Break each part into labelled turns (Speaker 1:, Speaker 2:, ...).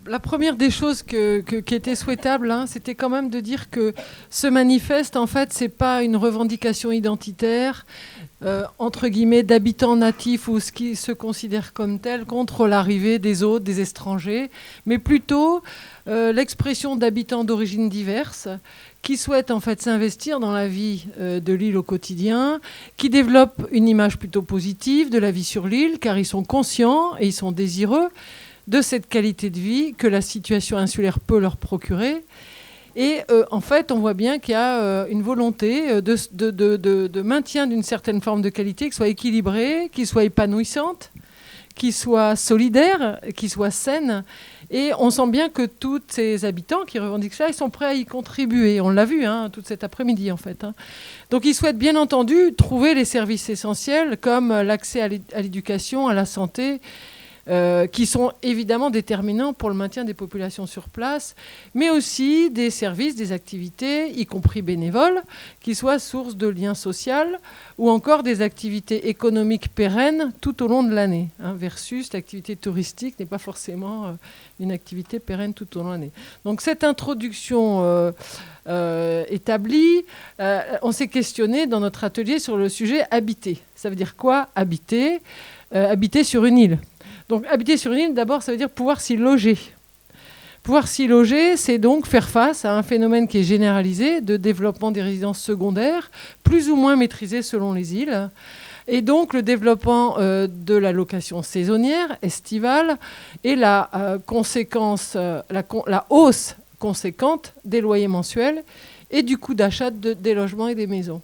Speaker 1: la première des choses qui était souhaitable, hein, c'était quand même de dire que ce manifeste, en fait, c'est pas une revendication identitaire, entre guillemets, d'habitants natifs ou ce qui se considère comme tel contre l'arrivée des autres, des étrangers, mais plutôt l'expression d'habitants d'origines diverses qui souhaitent en fait s'investir dans la vie de l'île au quotidien, qui développent une image plutôt positive de la vie sur l'île, car ils sont conscients et ils sont désireux de cette qualité de vie que la situation insulaire peut leur procurer. Et en fait, on voit bien qu'il y a une volonté de maintien d'une certaine forme de qualité qui soit équilibrée, qui soit épanouissante, qui soit solidaire, qui soit saine. Et on sent bien que tous ces habitants qui revendiquent ça, ils sont prêts à y contribuer. On l'a vu tout cet après-midi, en fait. Donc, ils souhaitent bien entendu trouver les services essentiels comme l'accès à l'éducation, à la santé, qui sont évidemment déterminants pour le maintien des populations sur place, mais aussi des services, des activités, y compris bénévoles, qui soient source de liens sociaux, ou encore des activités économiques pérennes tout au long de l'année, versus l'activité touristique n'est pas forcément une activité pérenne tout au long de l'année. Donc cette introduction établie, on s'est questionné dans notre atelier sur le sujet habiter. Ça veut dire quoi, habiter ? Habiter sur une île. Donc habiter sur une île, d'abord, ça veut dire pouvoir s'y loger. Pouvoir s'y loger, c'est donc faire face à un phénomène qui est généralisé de développement des résidences secondaires, plus ou moins maîtrisées selon les îles. Et donc le développement de la location saisonnière, estivale, et la hausse conséquente des loyers mensuels et du coût d'achat des logements et des maisons.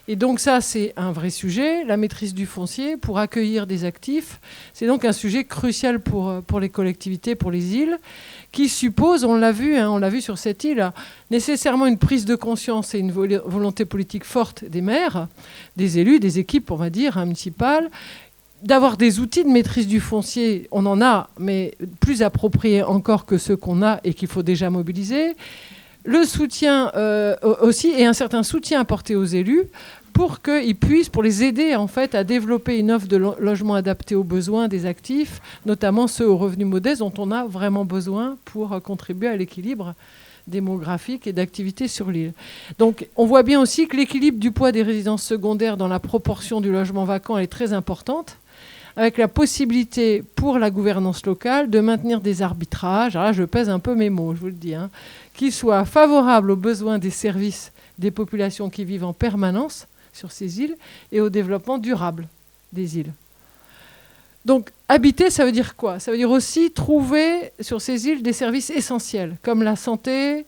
Speaker 1: Et donc ça, c'est un vrai sujet. La maîtrise du foncier pour accueillir des actifs, c'est donc un sujet crucial pour les collectivités, pour les îles, qui suppose, on l'a vu sur cette île, nécessairement une prise de conscience et une volonté politique forte des maires, des élus, des équipes, on va dire, municipales, d'avoir des outils de maîtrise du foncier. On en a, mais plus appropriés encore que ceux qu'on a et qu'il faut déjà mobiliser. Le soutien aussi, et un certain soutien apporté aux élus pour qu'ils puissent, pour les aider en fait à développer une offre de logement adaptée aux besoins des actifs, notamment ceux aux revenus modestes dont on a vraiment besoin pour contribuer à l'équilibre démographique et d'activité sur l'île. Donc on voit bien aussi que l'équilibre du poids des résidences secondaires dans la proportion du logement vacant est très importante, avec la possibilité pour la gouvernance locale de maintenir des arbitrages, alors là je pèse un peu mes mots, je vous le dis, qui soient favorables aux besoins des services des populations qui vivent en permanence sur ces îles et au développement durable des îles. Donc habiter, ça veut dire quoi ? Ça veut dire aussi trouver sur ces îles des services essentiels, comme la santé,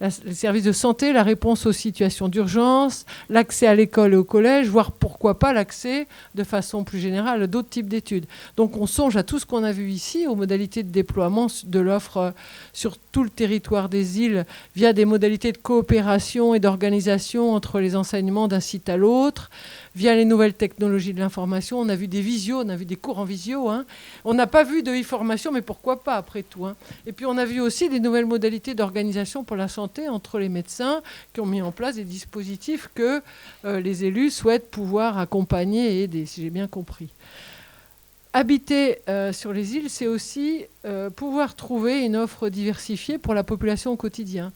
Speaker 1: les services de santé, la réponse aux situations d'urgence, l'accès à l'école et au collège, voire pourquoi pas l'accès de façon plus générale à d'autres types d'études. Donc on songe à tout ce qu'on a vu ici, aux modalités de déploiement de l'offre sur tout le territoire des îles via des modalités de coopération et d'organisation entre les enseignements d'un site à l'autre, via les nouvelles technologies de l'information. On a vu des visios, on a vu des cours en visio. On n'a pas vu de e-formation, mais pourquoi pas après tout. Et puis on a vu aussi des nouvelles modalités d'organisation pour la santé entre les médecins qui ont mis en place des dispositifs que les élus souhaitent pouvoir accompagner et aider, si j'ai bien compris. Habiter sur les îles, c'est aussi pouvoir trouver une offre diversifiée pour la population au quotidien.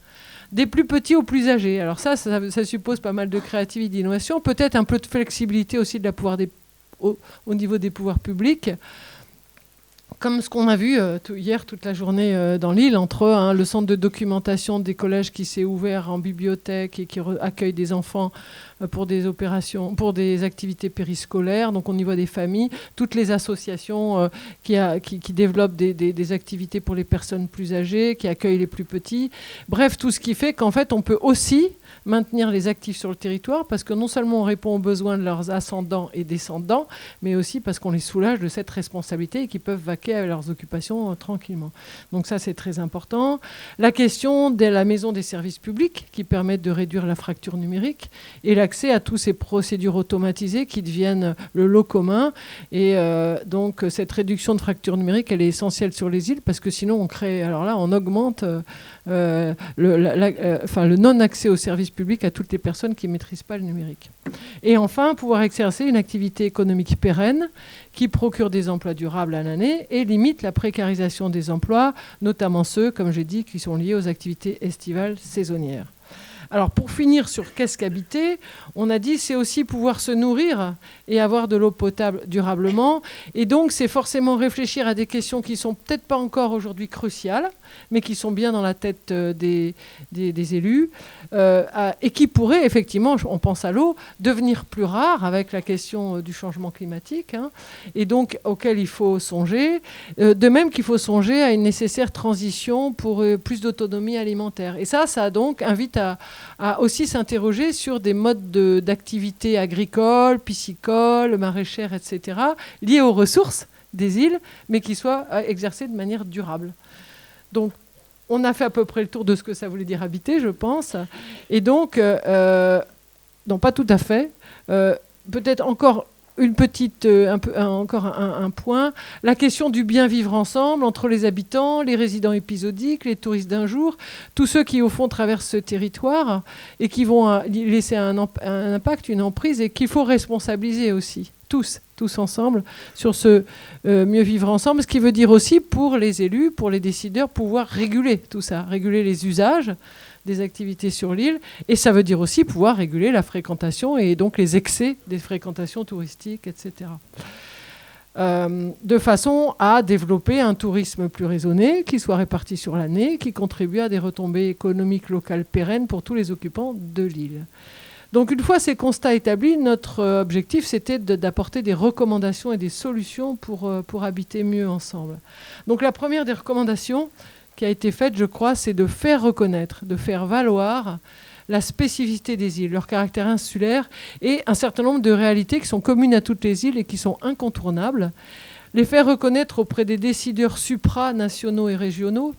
Speaker 1: Des plus petits aux plus âgés. Alors ça suppose pas mal de créativité, d'innovation, peut-être un peu de flexibilité aussi de la au niveau des pouvoirs publics, comme ce qu'on a vu hier toute la journée dans l'île, entre le centre de documentation des collèges qui s'est ouvert en bibliothèque et qui accueille des enfants pour des opérations, pour des activités périscolaires, donc au niveau des familles, toutes les associations qui développent des activités pour les personnes plus âgées, qui accueillent les plus petits. Bref, tout ce qui fait qu'en fait, on peut aussi maintenir les actifs sur le territoire parce que non seulement on répond aux besoins de leurs ascendants et descendants, mais aussi parce qu'on les soulage de cette responsabilité et qu'ils peuvent vaquer à leurs occupations tranquillement. Donc ça, c'est très important. La question de la maison des services publics qui permettent de réduire la fracture numérique et l'accès à toutes ces procédures automatisées qui deviennent le lot commun. Et donc cette réduction de fracture numérique, elle est essentielle sur les îles parce que sinon on augmente le non-accès aux services service public à toutes les personnes qui ne maîtrisent pas le numérique. Et enfin, pouvoir exercer une activité économique pérenne qui procure des emplois durables à l'année et limite la précarisation des emplois, notamment ceux, comme j'ai dit, qui sont liés aux activités estivales saisonnières. Alors pour finir sur qu'est-ce qu'habiter, on a dit c'est aussi pouvoir se nourrir et avoir de l'eau potable durablement. Et donc c'est forcément réfléchir à des questions qui ne sont peut-être pas encore aujourd'hui cruciales, mais qui sont bien dans la tête des élus, et qui pourraient effectivement, on pense à l'eau, devenir plus rares avec la question du changement climatique, hein, et donc auquel il faut songer. De même qu'il faut songer à une nécessaire transition pour plus d'autonomie alimentaire. Et ça donc invite à aussi s'interroger sur des modes d'activité agricole, piscicole, maraîchère, etc., liés aux ressources des îles, mais qui soient exercés de manière durable. Donc, on a fait à peu près le tour de ce que ça voulait dire habiter, je pense. Et donc, non, pas tout à fait. Peut-être encore une petite, encore un point. La question du bien vivre ensemble entre les habitants, les résidents épisodiques, les touristes d'un jour, tous ceux qui, au fond, traversent ce territoire et qui vont laisser un impact, une emprise, et qu'il faut responsabiliser aussi, tous ensemble, sur ce mieux vivre ensemble, ce qui veut dire aussi pour les élus, pour les décideurs, pouvoir réguler tout ça, réguler les usages des activités sur l'île, et ça veut dire aussi pouvoir réguler la fréquentation et donc les excès des fréquentations touristiques, etc. De façon à développer un tourisme plus raisonné, qui soit réparti sur l'année, qui contribue à des retombées économiques locales pérennes pour tous les occupants de l'île. Donc une fois ces constats établis, notre objectif c'était d'apporter des recommandations et des solutions pour habiter mieux ensemble. Donc la première des recommandations qui a été faite, je crois, c'est de faire reconnaître, de faire valoir la spécificité des îles, leur caractère insulaire et un certain nombre de réalités qui sont communes à toutes les îles et qui sont incontournables. Les faire reconnaître auprès des décideurs supranationaux et régionaux,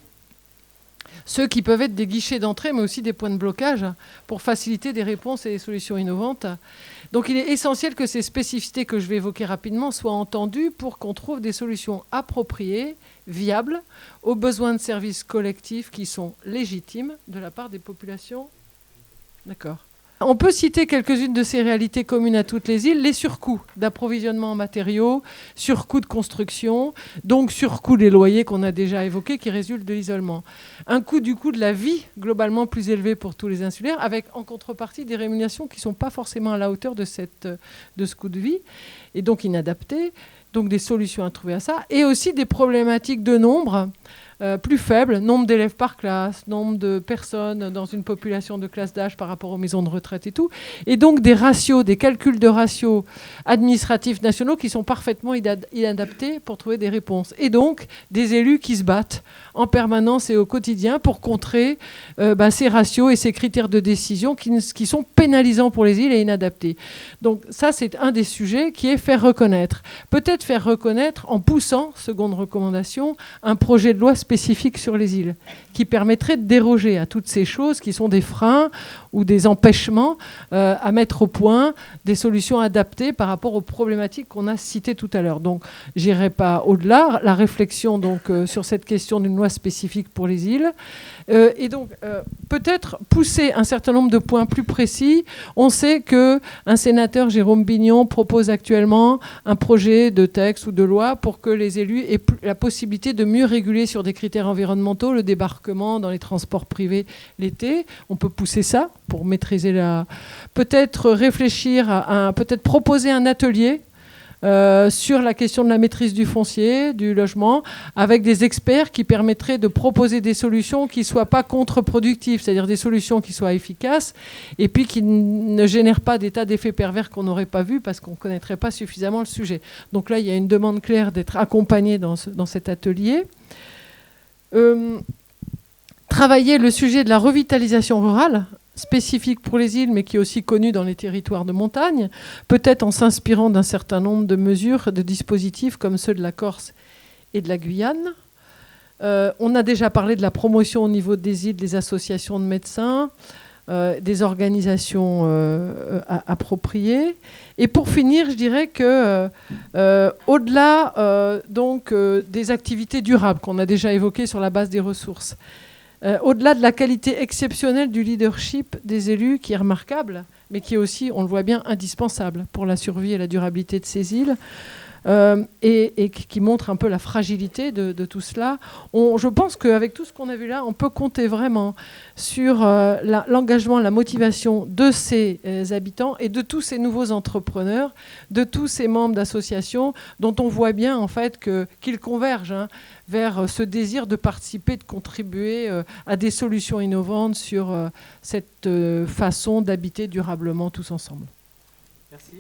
Speaker 1: ceux qui peuvent être des guichets d'entrée, mais aussi des points de blocage pour faciliter des réponses et des solutions innovantes. Donc il est essentiel que ces spécificités que je vais évoquer rapidement soient entendues pour qu'on trouve des solutions appropriées, viables, aux besoins de services collectifs qui sont légitimes de la part des populations. D'accord. On peut citer quelques-unes de ces réalités communes à toutes les îles. Les surcoûts d'approvisionnement en matériaux, surcoûts de construction, donc surcoûts des loyers qu'on a déjà évoqués qui résultent de l'isolement. Un coût du coût de la vie globalement plus élevé pour tous les insulaires, avec en contrepartie des rémunérations qui ne sont pas forcément à la hauteur de ce coût de vie, et donc inadaptées. Donc des solutions à trouver à ça. Et aussi des problématiques de nombre plus faible, nombre d'élèves par classe, nombre de personnes dans une population de classe d'âge par rapport aux maisons de retraite et tout. Et donc des ratios, des calculs de ratios administratifs nationaux qui sont parfaitement inadaptés pour trouver des réponses. Et donc des élus qui se battent en permanence et au quotidien pour contrer ces ratios et ces critères de décision qui sont pénalisants pour les îles et inadaptés. Donc ça, c'est un des sujets qui est faire reconnaître. Peut-être faire reconnaître en poussant, seconde recommandation, un projet de loi spécifique sur les îles qui permettrait de déroger à toutes ces choses qui sont des freins ou des empêchements à mettre au point des solutions adaptées par rapport aux problématiques qu'on a citées tout à l'heure. Donc, j'irai pas au-delà. La réflexion donc, sur cette question d'une loi spécifique pour les îles. Et donc, peut-être pousser un certain nombre de points plus précis. On sait qu'un sénateur, Jérôme Bignon, propose actuellement un projet de texte ou de loi pour que les élus aient la possibilité de mieux réguler sur des critères environnementaux le débarquement dans les transports privés l'été. On peut pousser ça pour maîtriser peut-être réfléchir peut-être proposer un atelier sur la question de la maîtrise du foncier, du logement, avec des experts qui permettraient de proposer des solutions qui ne soient pas contre-productives, c'est-à-dire des solutions qui soient efficaces et puis qui ne génèrent pas des tas d'effets pervers qu'on n'aurait pas vus parce qu'on ne connaîtrait pas suffisamment le sujet. Donc là, il y a une demande claire d'être accompagné dans cet atelier. Travailler le sujet de la revitalisation rurale, spécifique pour les îles, mais qui est aussi connu dans les territoires de montagne, peut-être en s'inspirant d'un certain nombre de mesures, de dispositifs comme ceux de la Corse et de la Guyane. On a déjà parlé de la promotion au niveau des îles, des associations de médecins, des organisations appropriées. Et pour finir, je dirais que au-delà des activités durables qu'on a déjà évoquées sur la base des ressources, au-delà de la qualité exceptionnelle du leadership des élus, qui est remarquable, mais qui est aussi, on le voit bien, indispensable pour la survie et la durabilité de ces îles, et qui montre un peu la fragilité de tout cela. Je pense qu'avec tout ce qu'on a vu là, on peut compter vraiment sur l'engagement, la motivation de ces habitants et de tous ces nouveaux entrepreneurs, de tous ces membres d'associations dont on voit bien en fait qu'ils convergent vers ce désir de participer, de contribuer à des solutions innovantes sur cette façon d'habiter durablement tous ensemble.
Speaker 2: Merci.